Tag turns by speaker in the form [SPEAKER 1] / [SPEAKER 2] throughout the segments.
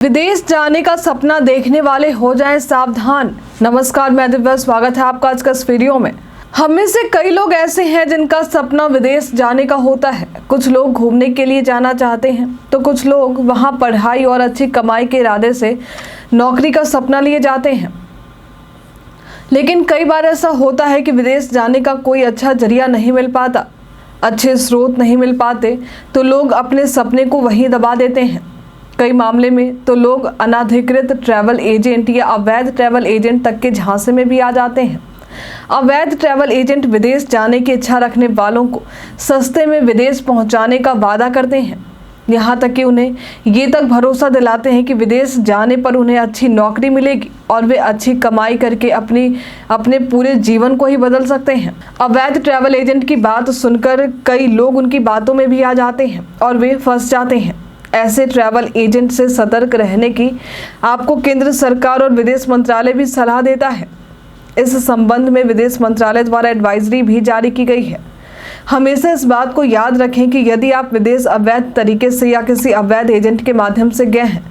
[SPEAKER 1] विदेश जाने का सपना देखने वाले हो जाएं सावधान। नमस्कार, मैं दिव्या, स्वागत है आपका आज का इस वीडियो में। हम में से कई लोग ऐसे हैं जिनका सपना विदेश जाने का होता है। कुछ लोग घूमने के लिए जाना चाहते हैं तो कुछ लोग वहां पढ़ाई और अच्छी कमाई के इरादे से नौकरी का सपना लिए जाते हैं। लेकिन कई बार ऐसा होता है कि विदेश जाने का कोई अच्छा जरिया नहीं मिल पाता, अच्छे स्रोत नहीं मिल पाते तो लोग अपने सपने को वहीं दबा देते हैं। कई मामले में तो लोग अनाधिकृत ट्रैवल एजेंट या अवैध ट्रैवल एजेंट तक के झांसे में भी आ जाते हैं। अवैध ट्रैवल एजेंट विदेश जाने की इच्छा रखने वालों को सस्ते में विदेश पहुंचाने का वादा करते हैं। यहाँ तक कि उन्हें ये तक भरोसा दिलाते हैं कि विदेश जाने पर उन्हें अच्छी नौकरी मिलेगी और वे अच्छी कमाई करके अपने पूरे जीवन को ही बदल सकते हैं। अवैध ट्रैवल एजेंट की बात सुनकर कई लोग उनकी बातों में भी आ जाते हैं और वे फंस जाते हैं। ऐसे ट्रैवल एजेंट से सतर्क रहने की आपको केंद्र सरकार और विदेश मंत्रालय भी सलाह देता है। इस संबंध में विदेश मंत्रालय द्वारा एडवाइजरी भी जारी की गई है। हमेशा इस बात को याद रखें कि यदि आप विदेश अवैध तरीके से या किसी अवैध एजेंट के माध्यम से गए हैं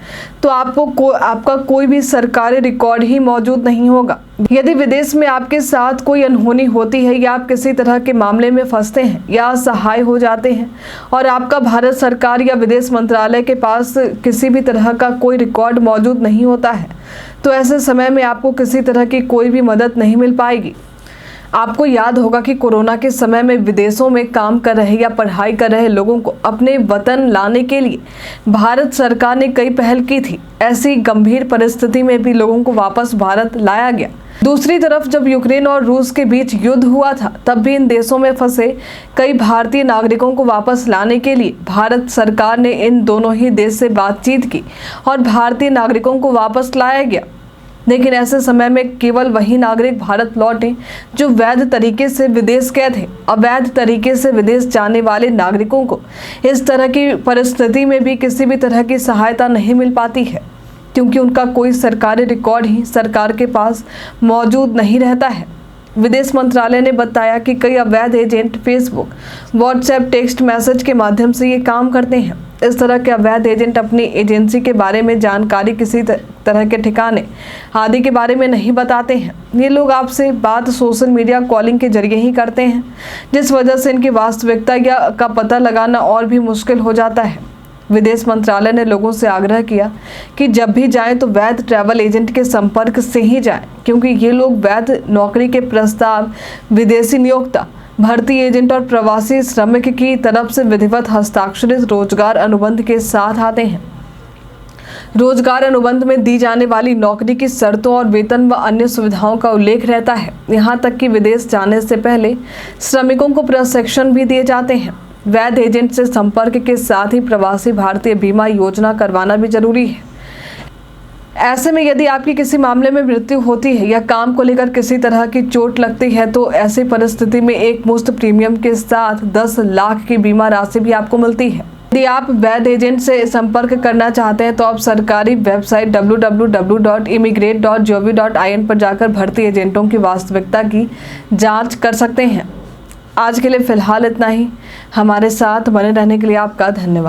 [SPEAKER 1] तो आपका कोई भी सरकारी रिकॉर्ड ही मौजूद नहीं होगा। यदि विदेश में आपके साथ कोई अनहोनी होती है या आप किसी तरह के मामले में फंसते हैं या असहाय हो जाते हैं और आपका भारत सरकार या विदेश मंत्रालय के पास किसी भी तरह का कोई रिकॉर्ड मौजूद नहीं होता है तो ऐसे समय में आपको किसी तरह की कोई भी मदद नहीं मिल पाएगी। आपको याद होगा कि कोरोना के समय में विदेशों में काम कर रहे या पढ़ाई कर रहे लोगों को अपने वतन लाने के लिए भारत सरकार ने कई पहल की थी। ऐसी गंभीर परिस्थिति में भी लोगों को वापस भारत लाया गया। दूसरी तरफ जब यूक्रेन और रूस के बीच युद्ध हुआ था तब भी इन देशों में फंसे कई भारतीय नागरिकों को वापस लाने के लिए भारत सरकार ने इन दोनों ही देश से बातचीत की और भारतीय नागरिकों को वापस लाया गया। लेकिन ऐसे समय में केवल वही नागरिक भारत लौटे जो वैध तरीके से विदेश गए थे। अवैध तरीके से विदेश जाने वाले नागरिकों को इस तरह की परिस्थिति में भी किसी भी तरह की सहायता नहीं मिल पाती है क्योंकि उनका कोई सरकारी रिकॉर्ड ही सरकार के पास मौजूद नहीं रहता है। विदेश मंत्रालय ने बताया कि कई अवैध agent Facebook, WhatsApp, text message के माध्यम से ये काम करते हैं। इस तरह के अवैध एजेंट अपनी एजेंसी के बारे में जानकारी, किसी तरह के ठिकाने आदि के बारे में नहीं बताते हैं। ये लोग आपसे बात सोशल मीडिया कॉलिंग के जरिए ही करते हैं, जिस वजह से इनकी वास्तविकता का पता लगाना और भी मुश्किल हो जाता है। विदेश मंत्रालय ने लोगों से आग्रह किया कि जब भी जाएं तो वैध ट्रैवल एजेंट के संपर्क से ही जाएं क्योंकि ये लोग वैध नौकरी के प्रस्ताव, विदेशी नियोक्ता, भर्ती एजेंट और प्रवासी श्रमिक की तरफ से विधिवत हस्ताक्षरित रोजगार अनुबंध के साथ आते हैं। रोजगार अनुबंध में दी जाने वाली नौकरी की शर्तों और वेतन व अन्य सुविधाओं का उल्लेख रहता है। यहाँ तक कि विदेश जाने से पहले श्रमिकों को प्रशिक्षण भी दिए जाते हैं। वैध एजेंट से संपर्क के साथ ही प्रवासी भारतीय बीमा योजना करवाना भी जरूरी है। ऐसे में यदि आपकी किसी मामले में मृत्यु होती है या काम को लेकर किसी तरह की चोट लगती है तो ऐसी परिस्थिति में एक मुश्त प्रीमियम के साथ 10 लाख की बीमा राशि भी आपको मिलती है। यदि आप वैध एजेंट से संपर्क करना चाहते हैं तो आप सरकारी वेबसाइट www.immigrate.gov.in पर जाकर भर्ती एजेंटों की वास्तविकता की जांच कर सकते हैं। आज के लिए फिलहाल इतना ही। हमारे साथ बने रहने के लिए आपका धन्यवाद।